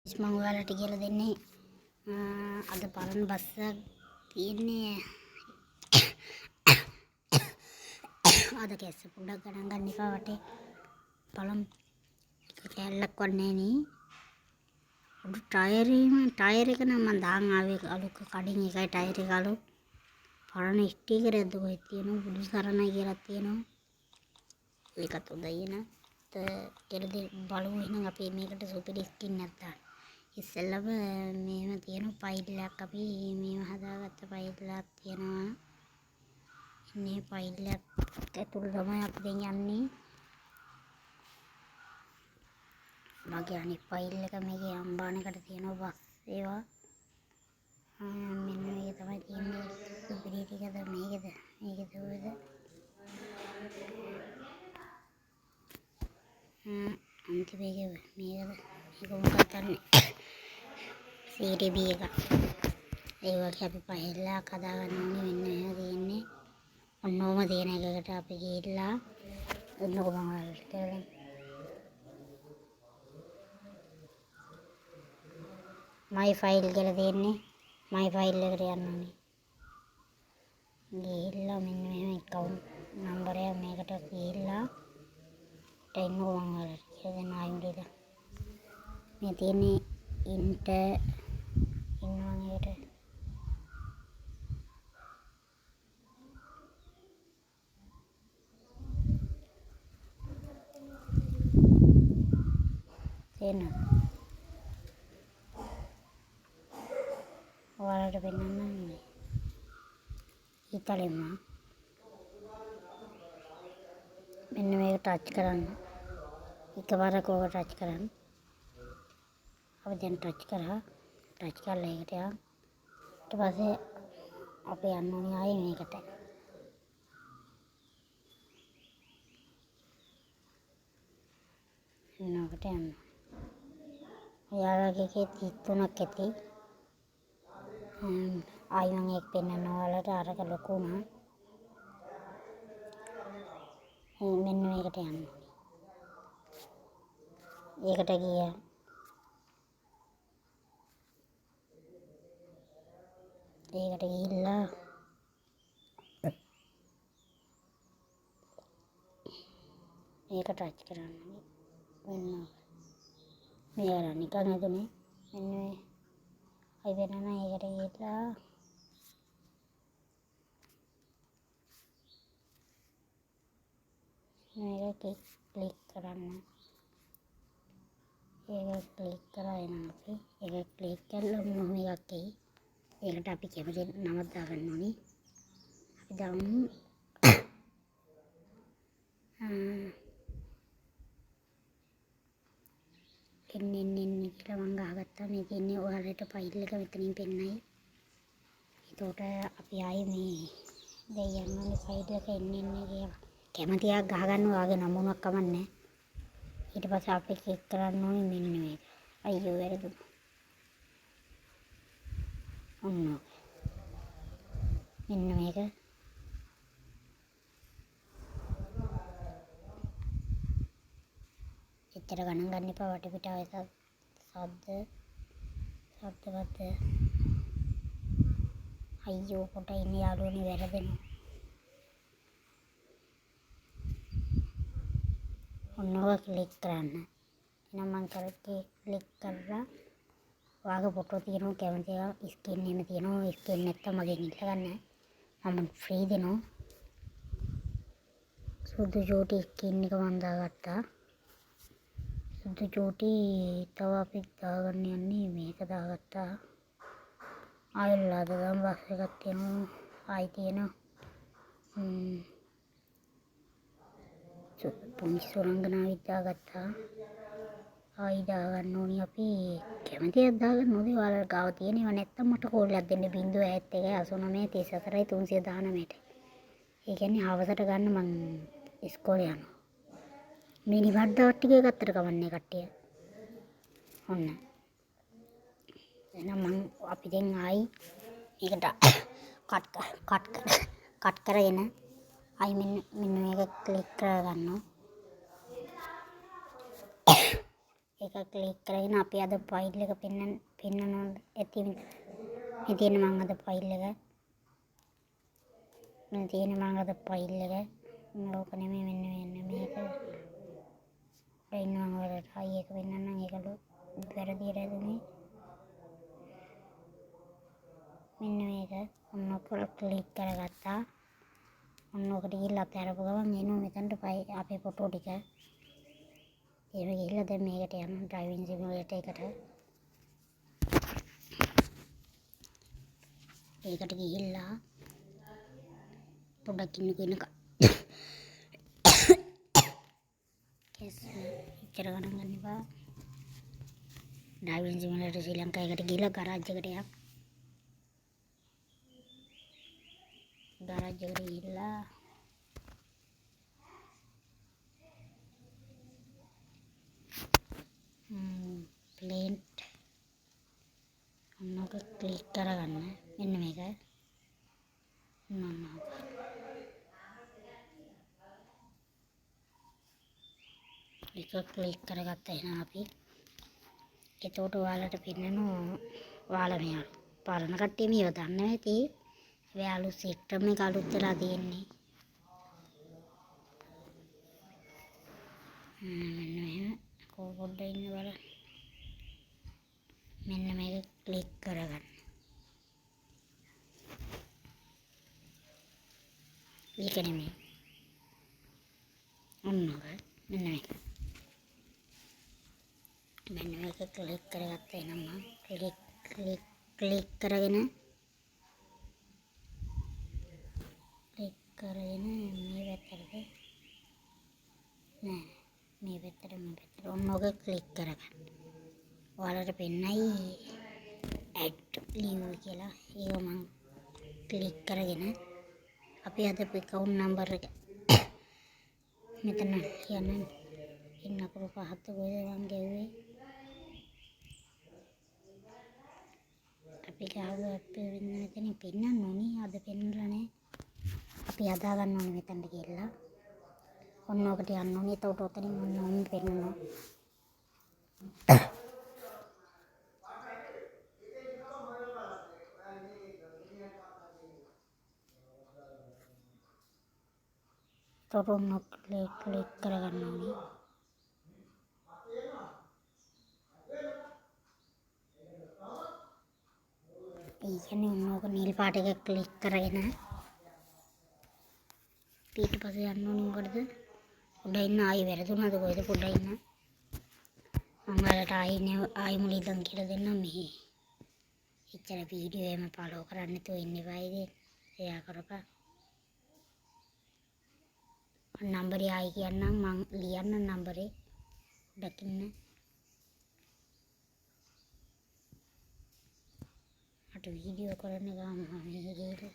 මම ඔයාලට කියලා දෙන්නේ අද පරණ බස් එක තියෙන්නේ අද කැස්ස පොඩක් ගණන් ගන්න එපා වටේ බලමු කැල්ලක් වන්නේ නේ උඩු ටයර් එක නම් මම දාන් ආවේ අලුත් කඩින් එකයි ටයර් එක අලුත් පරණ ස්ටිකර් එකක් දුකේ තියෙනවා බුදු සරණයි කියලා තියෙනවා ඒකත් උදයි න කියලා බලමු එහෙනම් අපි මේකට සුපිරි ස්කින් එකක් දාන්න ඉස්සෙල්ලම මේව තියෙන ෆයිල් එකක් අපි මේව හදාගත්ත ෆයිල් එකක් තියෙනවා. මේ ෆයිල් එක ඇතුළේ තමයි අපි දැන් යන්නේ. මගේ අනිත් ෆයිල් එක මේකේ අම්බානකට තියෙනවා බස් ඒවා. මෙන්න මේක තමයි තියෙන්නේ. සුපිරි ටිකද මේකද? මේකද ඔයද? අන්තිම මේකද? මේක මොකක්ද ගන්න? CDB එක. ඒ වගේ අපි පහළක් හදාගන්න ඕනේ මෙන්න මෙහෙම තියෙන්නේ. ඔන්නෝම තියෙන එකකට අපි ගිහිල්ලා එන්නකො මම ඔයාලට කියලා. my file කියලා තියෙන්නේ. my file එකට යන්න ඕනේ. ගිහිල්ලා මෙන්න මෙහෙම account number එක මේකට ගිහිල්ලා එන්නකො මම ඔයාලට කියලා දෙන්න ආයෙත් මේ තියෙන්නේ ඉන්ටර් ඉන්නවනේට තේන ඔයාලට පෙන්නන්නේ ඉතලෙම මෙන්න මේක ටච් කරන්න එකවරක ඕක ටච් කරන්න අපි දැන් ටච් කරලා ඒකට ඊට පස්සේ අපි යන්න ඕනේ ආයේ මේකට නෝකට යන්න ඔයාලගේ එකේ 33ක් ඇති ආයි මම ඒක පෙන්නන්න ඔයාලට අරක ලොකු වුණා මෙන්න මේකට යන්න ඒකට ගියා ඒකට ගිහිල්ලා මේක ටච් කරන්න මෙන්න මේ අර නිකන් හදුනේ මෙන්න මේ අය වෙනන ඒකට ගිහිල්ලා මේක ක්ලික් කරන්න ඒක ක්ලික් කරා එනවා අපි ඒක ක්ලික් කළා මොන එකක් එයි ඒකට අපි කැමති නමක් දාගන්න ඕනේ අපි දාමු එන්න කියලා මම ගහගත්තා මේක ඉන්නේ ඔයාලට ෆයිල් එක මෙතනින් පෙන්නයි ඒකට අපි ආයේ මේ දැන් යන්නේ ෆයිල් එක එන්න කියලා කැමතියක් ගහගන්න ඔයාගේ නමුණක් කමන්නේ ඊට පස්සේ අපි ක්ලික් කරන්න ඕනේ මෙන්න මේක අයියෝ වැරදුනා ඔන්න මෙන්න මේක එච්චර ගණන් ගන්න එපා වටපිටාව එක ශබ්දවත් අයියෝ කොට ඉන්නේ යාළුවනේ වැරදෙනවා ඔන්නව ක්ලික් කරන්න එහෙනම් මම කරේ ක්ලික් කරලා ඔයාගේ ෆොටෝ තියෙනවා කැමති එක ස්කින් එහෙම තියෙනවා ස්කින් නැත්තම් මගෙන් ඉල්ල ගන්න මම ෆ්‍රී දෙනවා සුදු චූටි ස්කින් එක මම දාගත්තා සුදු චූටි තව අපි දාගන්න යන්නේ මේක දාගත්තා ආයෙලා දාගන්න බස් එකක් තියෙනවා ආයි තියෙනවා පුංචි සුරංගනාවක් දාගත්තා ආයි දාගන්න ඕනේ අපි කැමතියක් දාගන්න ඕනේ ඔයාලා ගාව තියෙනව නැත්තම් මට කෝල් එකක් දෙන්න 071 89 34 319ට ඒ කියන්නේ හවසට ගන්න මං ඉස්කෝලේ යනවා මිනි වඩාවත් ටික ගත්තට කවන්නේ කට්ටිය ඔන්න එහෙනම් මං අපි දැන් ආයි මේකට කට් කරගෙන ආයි මෙන්න මේක ක්ලික් කරගන්නවා එක ක්ලික් කරගෙන අපි අද ෆයිල් එක පෙන්නනවා ඇති. මේ තියෙන මං අද ෆයිල් එක. මේ තියෙන මං අද ෆයිල් එක. ඕක නෙමෙයි මෙන්න මේක. ඉන්නවා වලට හයි එක වෙන්නනම් ඒකලු වැරදියට ඇදුනේ. මෙන්න මේක ඔන්න ඔක ක්ලික් කරගත්තා. ඔන්න ඔකට ගිහිල්ලා අතහැරපු ගමන් එනවා මෙතනට අපේ ෆොටෝ ටික. ඒක ගිහිල්ලා දැන් මේකට යනවා ඩ්‍රයිවිං සිමුලේටර් එකට. ඒකට ගිහිල්ලා පොඩ්ඩක් ඉන්නකෝ කෙස් ඉච්චර ගණන් ගන්න එපා. ඩ්‍රයිවිං සිමුලේටර් ශ්‍රී ලංකාවකට ගිහිල්ලා ගරාජ් එකට යන්න. ගරාජ් එකට ගිහිල්ලා ප්ලේන්ට් ඔන්නක ක්ලික් කරගන්න. මෙන්න මේක එක ක්ලික් කරගත්තා. එහෙනම් අපි එතකොට ඔයාලට පෙන්නනවා ඔයාලා මේ පරණ කට්ටිය මේව දන්නේ නැති. ඒ අලුත් සිස්ටම් එක අලුත් වෙලා තියෙන්නේ. මෙන්න මෙහෙම පොඩ්ඩක් ඉන්න බලන්න. මෙන්න මේක ක්ලික් කරගන්න. මේක නෙමෙයි. ඔන්නක මෙන්න මේක. මෙන්න මේක ක්ලික් කරගත්තා. එනම ක්ලික් කරගෙන මේ පැත්තට නෑ මේ පැත්තට ඔන්න ඔක ක්ලික් කරගන්න. ඔයාලට පෙන්නයි ඇඩ් ලිව් කියලා. ඒක මම ක්ලික් කරගෙන අපි අද account number එක මෙතන යන්න ඉන්න අපේ පහත් ගොඩ මං ගෙව්වේ. අපි ගාව අපේ වෙන මෙතන පෙන්නන්න ඕනේ. අද පෙන්නලා නෑ. අපි හදා ගන්න ඕනේ මෙතනට ගිහලා. ඔන්න ඔකට යන්න ඕනේ. එතකොට ඔතනින් ඔන්න පෙන්නනවා. එතකොට ඔන්න ක්ලික් කරගන්න ඕනේ. ඒ කියන්නේ ඔන්න ඔක නිල් පාට එක ක්ලික් කරගෙන ඊට පස්සේ යන්න ඕනේ මොකටද? පොඩ්ඩක් ඉන්න ආයෙ වැරදුනද කොහෙද පොඩ්ඩක් ඉන්න. මම ඔයාලට ආයෙ මුලින් ඉඳන් කියලා දෙන්නම් මෙහි. එච්චර වීඩියෝ එහෙම ෆලෝ කරන්න නැතුව ඉන්න එපා ඉතින්. එයා කරපන්. නම්බරේ ආයි කියන්නම් මං ලියන්න නම්බරේ දකින්න. අට වීඩියෝ කරන්න ගාම මේ ගිහලා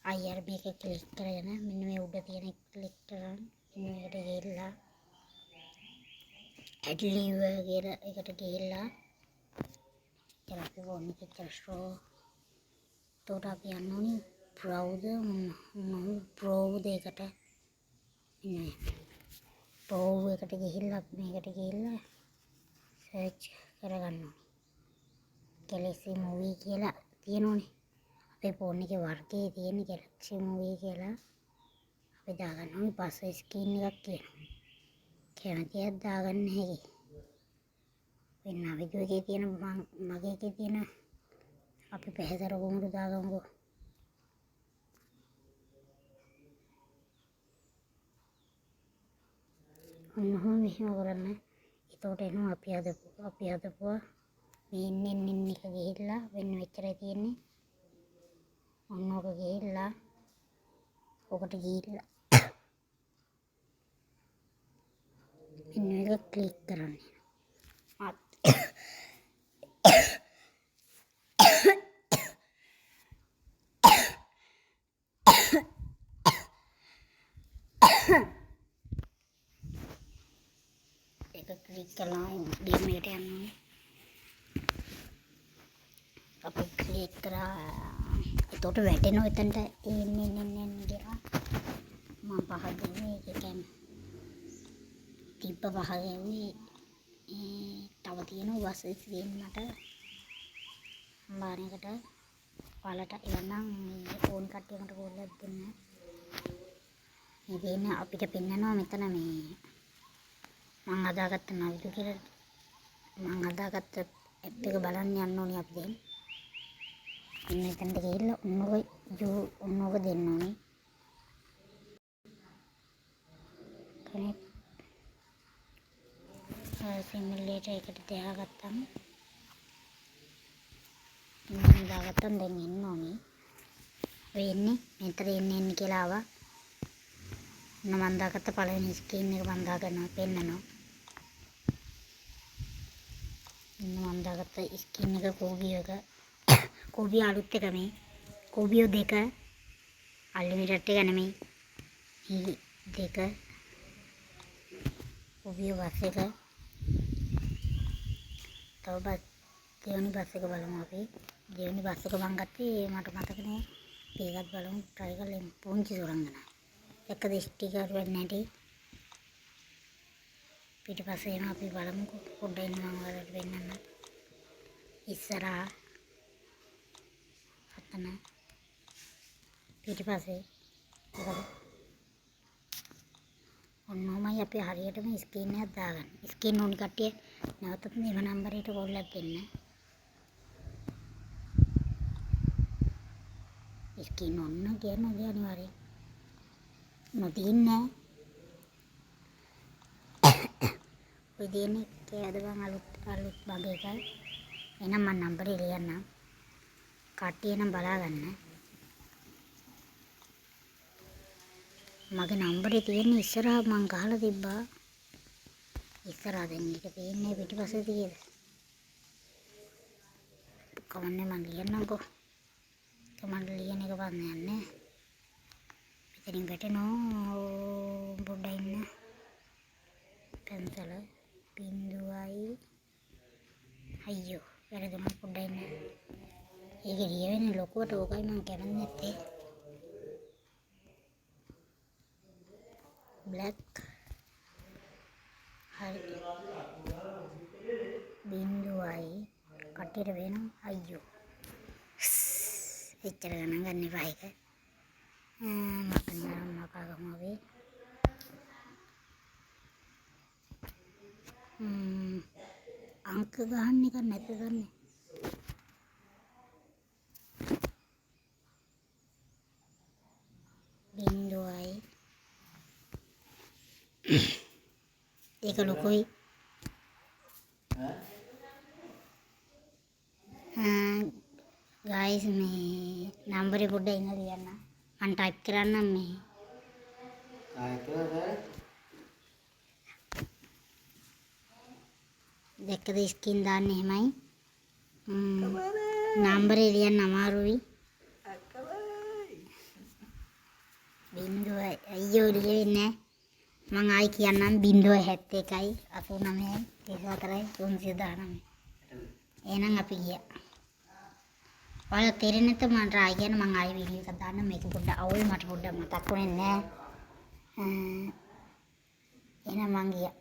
ආයෙ අර මේක ක්ලික් කරගෙන මෙන්න මේ උඩ තියෙන ක්ලික් කරන් මේකට ගිහලා ඇඩ් ලිව් කියලා එකට ගිහලා ඉතින් අපි ඕනේ පිටර ෂෝ තෝට අපි යන්න ඕනේ browser එකට. browser එකට ගිහිල්ලා මේකට ගිහිල්ලා සර්ච් කරගන්න ඕනේ. Galaxy movie කියලා තියෙනෝනේ. අපේ ෆෝන් එකේ වර්ගයේ තියෙන Galaxy movie කියලා අපි දාගන්න ඕනේ. පස්සේ ස්ක්‍රීන් එකක් තියෙනවා. කැමතියක් දාගන්න හැකි. වෙන වීඩියෝ එකේ තියෙන මගේ එකේ තියෙන අපි පැහැදර කොමුරු දාගමුකෝ. ඔන්න මෙහෙම කරන්න. එතකොට එනවා අපි හදපුවා මේ ඉන්න එක ගිහිල්ලා වෙන මෙච්චරයි තියෙන්නේ. ඔන්න ඔක ගිහිල්ලා ඔකට ගිහිල්ලා මෙන්න එක ක්ලික් කරන්න. ඒක ක්ලික් කළා ගේම් එකට යන්න ඕනේ. අපි ක්ලික් කරා එතකොට වැටෙනවා එතනට එන්න කියලා මම පහ දෙන්නේ. ඒක කියන්නේ තිබ්බ පහ ගැව්වේ තව තියෙනවා බස් ඉතින් මට අම්බානේකට ඔයාලට එවන්නම් ඕන කට්ටියකට කෝල්ලක් දෙන්න. මේ දෙන්නේ අපිට පෙන්නනවා මෙතන මේ මම හදාගත්ත නවිදු කියලා මම හදාගත්ත ඇප් එක බලන්න යන්න ඕනේ අපි දැන්. මෙතනට ගිහිල්ලා ඔන්නෝක දෙන්න ඕනේ. කනෙක්ට් සිමුලේටර් එකට තියාගත්තම මම දාගත්තම දැන් ඉන්න ඕනේ. වෙන්නේ මෙතන එන්න කියලා ආවා. මම දාගත්ත පළවෙනි ස්ක්‍රීන් එක මම දාගන්නවා පෙන්නනවා. මම දාගත්ත ස්ක්‍රීන් එක කෝබිය අලුත් එක මේ කෝබියෝ 2 අන්ලිමිටඩ් එක නෙමෙයි. මේ 2 කෝබියෝ බස් එක තව දෙවෙනි බස් එක බලමු අපි. දෙවෙනි බස් එක මම ගත්තේ මට මතක නෑ. ඒකත් බලමු try කරලා පුංචි සුරංගනා. එකද ස්ටිකර් වෙන්නේ නැටි. පිටිපස්සේ එන අපි බලමුකෝ. පොඩ්ඩක් ඉන්න මම ඔයාලට වෙන්නන්න. ඉස්සරහා අතන පිටිපස්සේ ඔන්නෝමයි අපි හරියටම ස්ක්‍රීන් එකක් දාගන්න. ස්ක්‍රීන් ඕනි කට්ටිය නැවතත් මේ නම්බරයට කෝල්ලක් දෙන්න. ස්ක්‍රීන් ඔන්න කියන්නේ අනිවාර්යයෙන්. නොතියන්නේ ඔය දෙන්නේ කෑද බං අලුත් බග එකයි. එහෙනම් මම නම්බරේ ලියන්නම්. කට්ටිය නම් බලාගන්න. මගේ නම්බරේ තියෙන ඉස්සරහා මං ගහලා තිබ්බා. ඉස්සරහා දැන් එක තියෙන්නේ පිටිපස්සේ තියෙද. කවන්නේ මං ලියන්නම්කෝ. මම ලියන එක වන්න යන්නේ. මෙතනින් වැටෙනවා පොඩ්ඩක් ඉන්න. පෙන්සල බිඳුවයි අයියෝ වැරදුනා පොඩ්ඩක් ඉන්න. ඒක ලියවෙන්නේ ලොකුවට ඕකයි මම කැමති නැත්තේ. black හරි බිඳුවයි කටේට වෙනවා අයියෝ එච්චර ගණන් ගන්න එපා ඒක. මකාගමු අපි. අංක ගහන්න එක නැද්ද දන්නේ. බිඳුවයි ඒක ලොකුයි. ගයිස් මේ නම්බරේ පොඩ්ඩක් ඉන්න ලියන්න. මම ටයිප් කරන්නම් මේ. දෙකද ස්ක්‍රීන් දාන්න එහෙමයි. නම්බරේ ලියන්න අමාරුයි. බිඳුවයි අයියෝ ලියෙන්නේ නැහැ. මම ආයි කියන්නම් 071යි 89යි 34යි 319. එහෙනම් අපි ගියා. ඔයාලා තේරෙන්නේ නැත්නම් මම try කරන මම ආයෙ වීඩියෝ එකක් දාන්න. මේක පොඩ්ඩක් අවුල් මට පොඩ්ඩක් මතක් වුණේ නැහැ. එහෙනම් මං ගියා.